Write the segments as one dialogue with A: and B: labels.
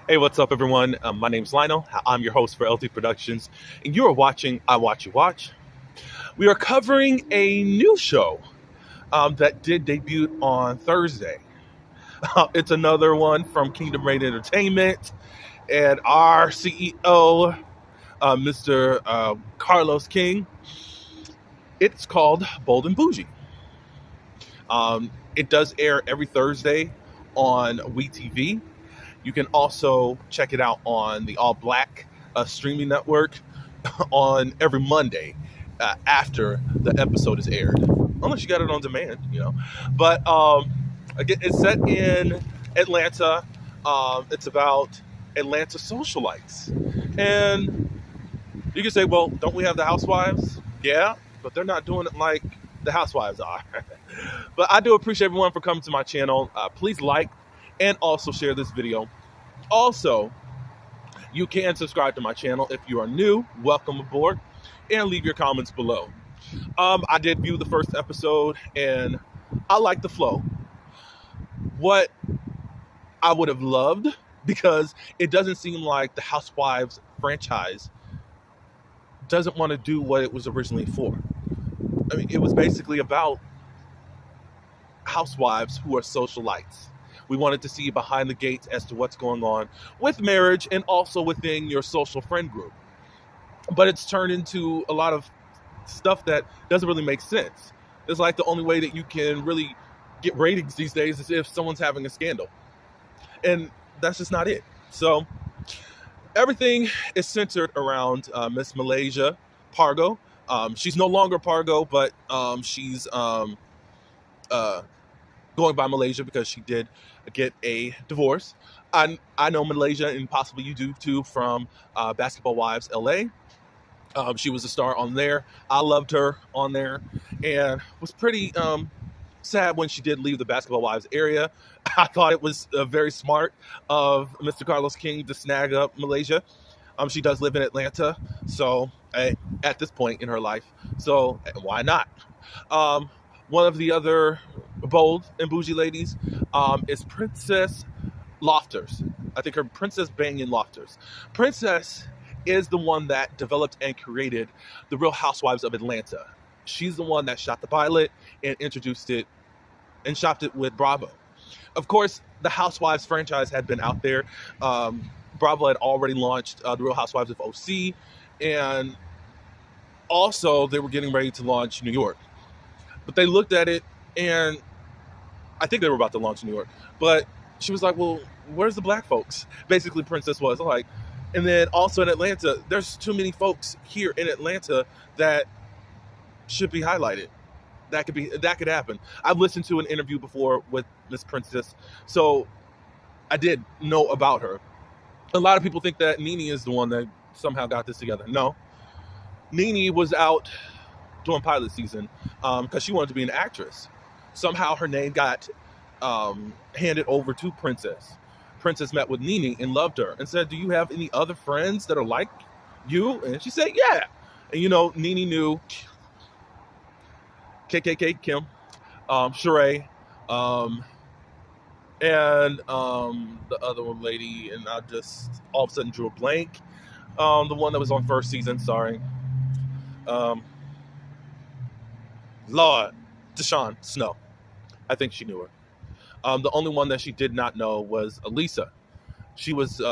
A: Hey, what's up, everyone? My name's Lionel. I'm your host for LT Productions, and you are watching I Watch You Watch. We are covering a new show that did debut on Thursday. It's another one from Kingdom Reign Entertainment, and our CEO, Mr. Carlos King. It's called Bold and Bougie. It does air every Thursday on WeTV. You can also check it out on the All Black streaming network on every Monday after the episode is aired, unless you got it on demand, But again, it's set in Atlanta. It's about Atlanta socialites, and you can say, "Well, don't we have the Housewives?" Yeah, but they're not doing it like the Housewives are. But I do appreciate everyone for coming to my channel. Please like and also share this video. Also, you can subscribe to my channel if you are new. Welcome aboard, and leave your comments below. I did view the first episode, and I like the flow. What I would have loved, because it doesn't seem like the Housewives franchise doesn't want to do what it was originally for. I mean, it was basically about housewives who are socialites. We wanted to see behind the gates as to what's going on with marriage and also within your social friend group. But it's turned into a lot of stuff that doesn't really make sense. It's like the only way that you can really get ratings these days is if someone's having a scandal. And that's just not it. So everything is centered around Miss Malaysia Pargo. She's no longer Pargo, but she's going by Malaysia because she did get a divorce. I know Malaysia, and possibly you do too, from Basketball Wives LA. She was a star on there. I loved her on there, and was pretty sad when she did leave the Basketball Wives area. I thought it was very smart of Mr. Carlos King to snag up Malaysia. She does live in Atlanta, so at this point in her life, so why not? One of the other bold and bougie ladies is Princess Lofters. I think her Princess Banyan Lofters. Princess is the one that developed and created the Real Housewives of Atlanta. She's the one that shot the pilot and introduced it and shopped it with Bravo. Of course, the Housewives franchise had been out there. Bravo had already launched the Real Housewives of OC, and also they were getting ready to launch New York. But they looked at it, and I think they were about to launch New York. But she was like, well, where's the black folks? Basically, Princess was like. And then also in Atlanta, there's too many folks here in Atlanta that should be highlighted. That could happen. I've listened to an interview before with Miss Princess, so I did know about her. A lot of people think that Nene is the one that somehow got this together. No. Nene was out doing pilot season because she wanted to be an actress. Somehow her name got handed over to Princess. Princess met with Nene and loved her and said, do you have any other friends that are like you? And she said, yeah. And Nene knew KKK, Kim, Sheree, and the other one lady, and I just all of a sudden drew a blank. The one that was on first season, sorry. Lord, Deshaun Snow. I think she knew her. The only one that she did not know was Elisa. She was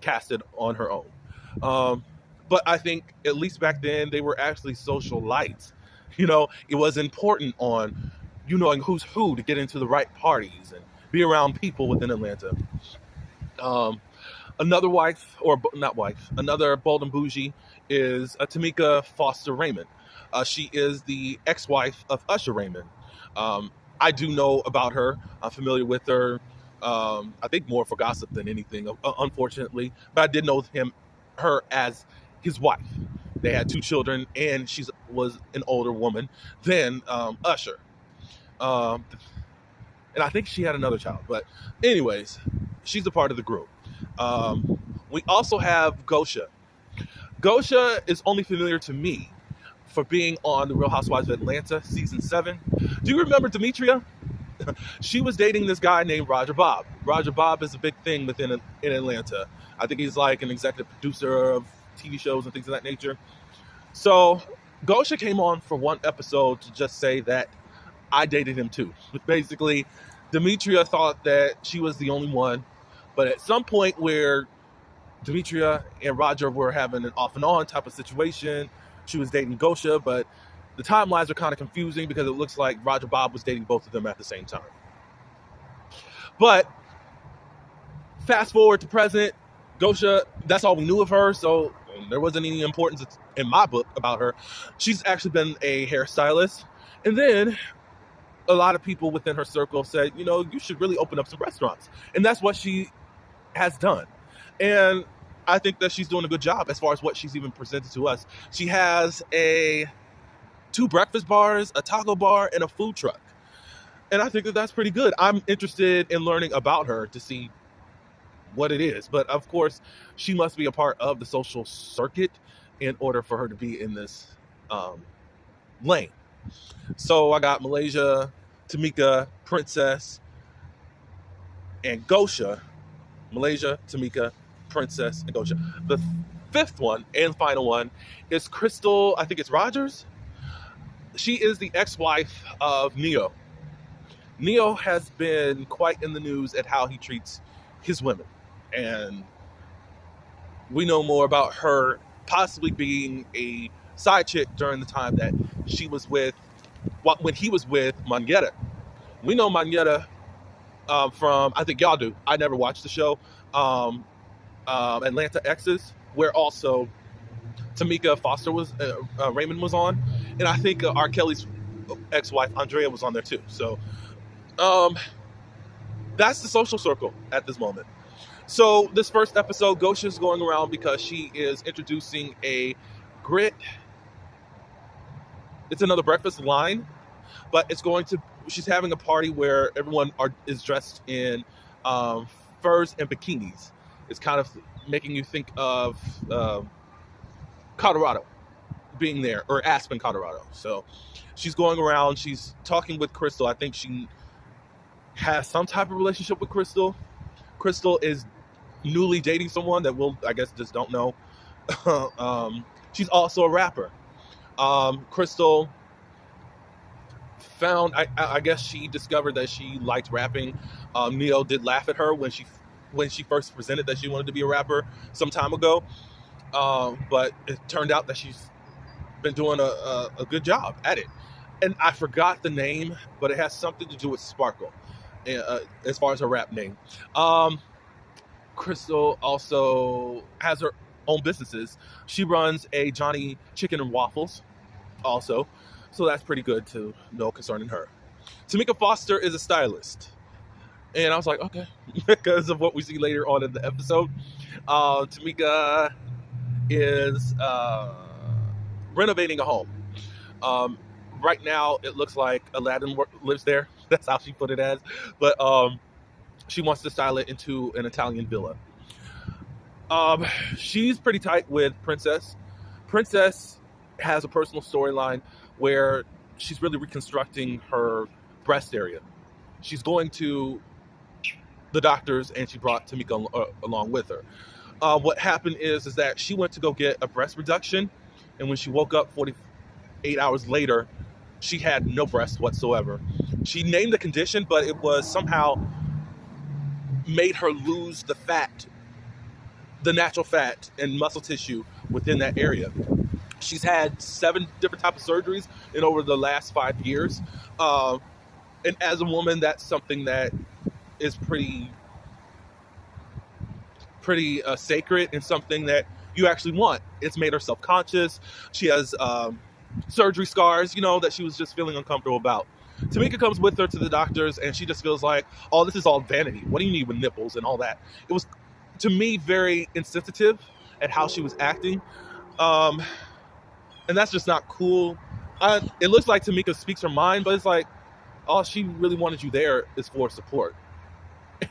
A: casted on her own. But I think at least back then they were actually socialites. It was important on knowing who's who to get into the right parties and be around people within Atlanta. Another wife, or not wife, another bold and bougie is Tamika Foster Raymond. She is the ex-wife of Usher Raymond. I do know about her. I'm familiar with her. I think more for gossip than anything, unfortunately. But I did know her as his wife. They had 2 children, and she was an older woman than Usher. And I think she had another child. But anyways, she's a part of the group. We also have Gosha. Gosha is only familiar to me for being on The Real Housewives of Atlanta, season 7. Do you remember Demetria? She was dating this guy named Roger Bob. Roger Bob is a big thing in Atlanta. I think he's like an executive producer of TV shows and things of that nature. So Gosha came on for one episode to just say that I dated him too. Basically, Demetria thought that she was the only one, but at some point where Demetria and Roger were having an off and on type of situation, she was dating Gosha, but the timelines are kind of confusing because it looks like Roger Bob was dating both of them at the same time. But fast forward to present, Gosha, that's all we knew of her, so there wasn't any importance in my book about her. She's actually been a hairstylist. And then a lot of people within her circle said, you should really open up some restaurants. And that's what she has done. And I think that she's doing a good job as far as what she's even presented to us. She has 2 breakfast bars, a taco bar, and a food truck. And I think that that's pretty good. I'm interested in learning about her to see what it is. But of course, she must be a part of the social circuit in order for her to be in this lane. So I got Malaysia, Tamika, Princess, and Gosha. Malaysia, Tamika, Princess, and Gosha. The 5th one and final one is Crystal, I think it's Rogers. She is the ex-wife of Neo. Neo has been quite in the news at how he treats his women. And we know more about her possibly being a side chick during the time that she was when he was with Monyetta. We know Monyetta from, I think y'all do, I never watched the show, Atlanta Exes, where also Tamika Foster Raymond was on. And I think R. Kelly's ex-wife, Andrea, was on there too. So that's the social circle at this moment. So this first episode, Gosha is going around because she is introducing a grit. It's another breakfast line, but she's having a party where everyone is dressed in furs and bikinis. It's kind of making you think of Colorado being there, or Aspen, Colorado. So she's going around, she's talking with Crystal. I think she has some type of relationship with Crystal. Crystal is newly dating someone that we'll, I guess, just don't know. She's also a rapper. Crystal found, I guess she discovered that she liked rapping. Neo did laugh at her when she first presented that she wanted to be a rapper some time ago. But it turned out that she's been doing a good job at it. And I forgot the name, but it has something to do with Sparkle, as far as her rap name. Crystal also has her own businesses. She runs a Johnny Chicken and Waffles also. So that's pretty good to know concerning her. Tamika Foster is a stylist. And I was like, okay, because of what we see later on in the episode. Tamika is renovating a home. Right now, it looks like Aladdin lives there. That's how she put it as. But she wants to style it into an Italian villa. She's pretty tight with Princess. Princess has a personal storyline where she's really reconstructing her breast area. She's going to the doctors, and she brought Tamika along with her. What happened is that she went to go get a breast reduction, and when she woke up 48 hours later, she had no breast whatsoever. She named the condition, but it was somehow made her lose the fat, the natural fat and muscle tissue within that area. She's had 7 different types of surgeries in over the last 5 years. And as a woman, that's something that is pretty sacred and something that you actually want. It's made her self-conscious. She has surgery scars, that she was just feeling uncomfortable about. Tamika comes with her to the doctors, and she just feels like, oh, this is all vanity. What do you need with nipples and all that? It was, to me, very insensitive at how she was acting. And that's just not cool. It looks like Tamika speaks her mind, but it's like, all she really wanted you there is for support.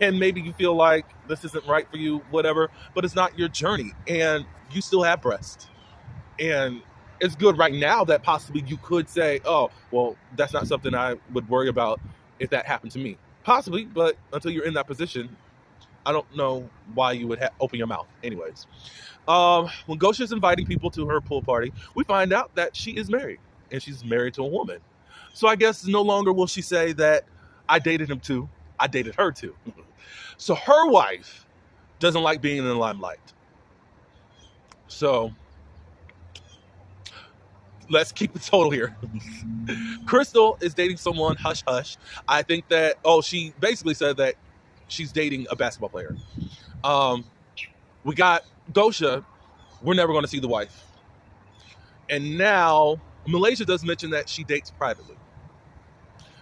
A: And maybe you feel like this isn't right for you, whatever, but it's not your journey, and you still have breasts. And it's good right now that possibly you could say, oh, well, that's not something I would worry about if that happened to me. Possibly, but until you're in that position, I don't know why you would open your mouth. Anyways, when Gosha's inviting people to her pool party, we find out that she is married, and she's married to a woman. So I guess no longer will she say that I dated him too, I dated her too. So her wife doesn't like being in the limelight. So let's keep it total here. Crystal is dating someone hush hush. I think that, she basically said that she's dating a basketball player. We got Gosha. We're never going to see the wife. And now Malaysia does mention that she dates privately.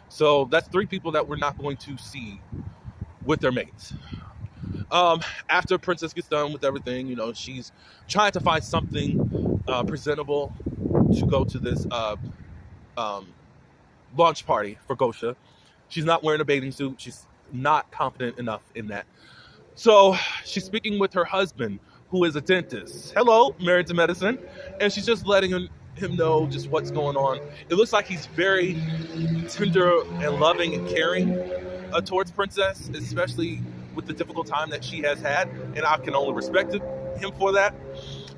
A: So that's 3 people that we're not going to see with their mates. After Princess gets done with everything, she's trying to find something presentable to go to this launch party for Gosha. She's not wearing a bathing suit. She's not confident enough in that. So she's speaking with her husband, who is a dentist. Hello, married to medicine. And she's just letting him know just what's going on. It looks like he's very tender and loving and caring towards Princess, especially with the difficult time that she has had. And I can only respect him for that.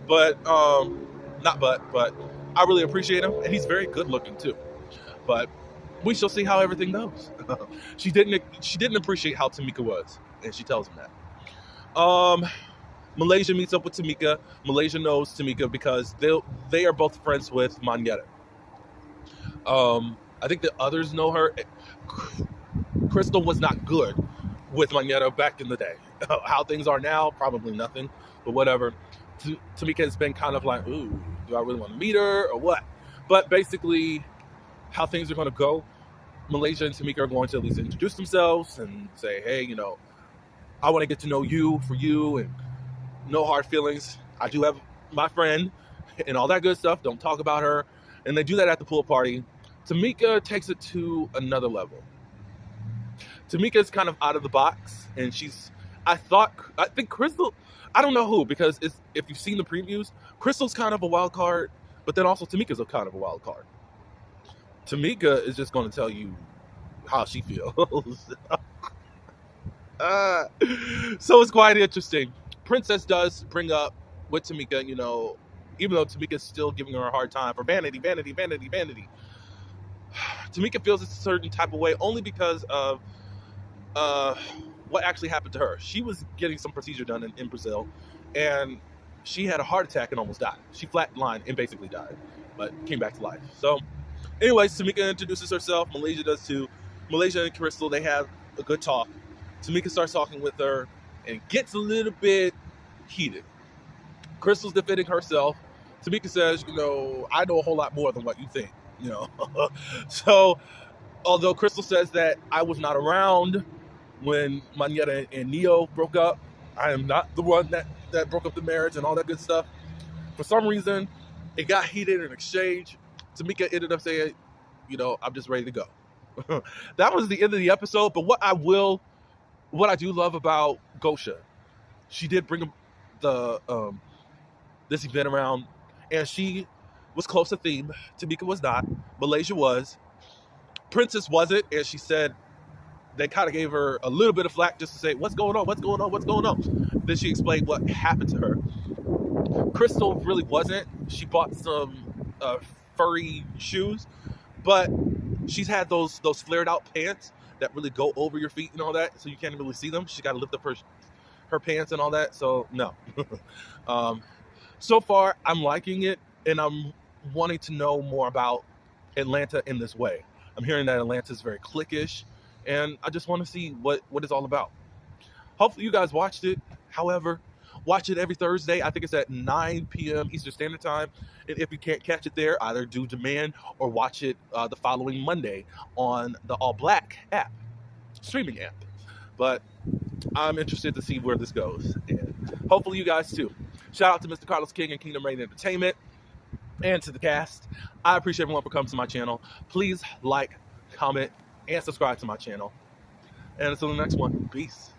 A: But I really appreciate him. And he's very good looking too. But we shall see how everything goes. She didn't appreciate how Tamika was, and she tells him that. Malaysia meets up with Tamika. Malaysia knows Tamika because they are both friends with Monyetta. I think the others know her. Crystal was not good with Monyetta back in the day. How things are now, probably nothing, but whatever. Tamika has been kind of like, ooh, do I really want to meet her or what? But basically, how things are going to go, Malaysia and Tamika are going to at least introduce themselves and say, hey, I want to get to know you for you, and no hard feelings. I do have my friend and all that good stuff. Don't talk about her. And they do that at the pool party. Tamika takes it to another level. Tamika is kind of out of the box, and I think Crystal, I don't know who, because if you've seen the previews, Crystal's kind of a wild card, but then also Tamika's a kind of a wild card. Tamika is just going to tell you how she feels. So it's quite interesting. Princess does bring up with Tamika, even though Tamika's still giving her a hard time for vanity. Tamika feels a certain type of way only because of what actually happened to her. She was getting some procedure done in Brazil, and she had a heart attack and almost died. She flatlined and basically died, but came back to life. So anyways, Tamika introduces herself. Malaysia does too. Malaysia and Crystal, they have a good talk. Tamika starts talking with her and gets a little bit heated. Crystal's defending herself. Tamika says, I know a whole lot more than what you think, So, although Crystal says that I was not around when Monyetta and Neo broke up, I am not the one that broke up the marriage and all that good stuff. For some reason, it got heated in exchange. Tamika ended up saying, I'm just ready to go. That was the end of the episode. But what I do love about Gosha, she did bring this event around, and she was close to theme. Tamika was not. Malaysia was. Princess wasn't, and she said they kind of gave her a little bit of flack just to say, what's going on? Then she explained what happened to her. Crystal really wasn't. She bought some furry shoes, but she's had those flared out pants that really go over your feet and all that, so you can't really see them. She's got to lift up her pants and all that, so no. So far, I'm liking it, and I'm wanting to know more about Atlanta in this way. I'm hearing that Atlanta is very cliquish, and I just want to see what it's all about. Hopefully you guys watched it. However, watch it every Thursday. I think it's at 9 p.m. Eastern Standard Time. And if you can't catch it there, either do demand or watch it the following Monday on the All Black app, streaming app. But I'm interested to see where this goes, and hopefully you guys too. Shout out to Mr. Carlos King and Kingdom Reign Entertainment, and to the cast. I appreciate everyone for coming to my channel. Please like, comment, and subscribe to my channel. And until the next one, peace.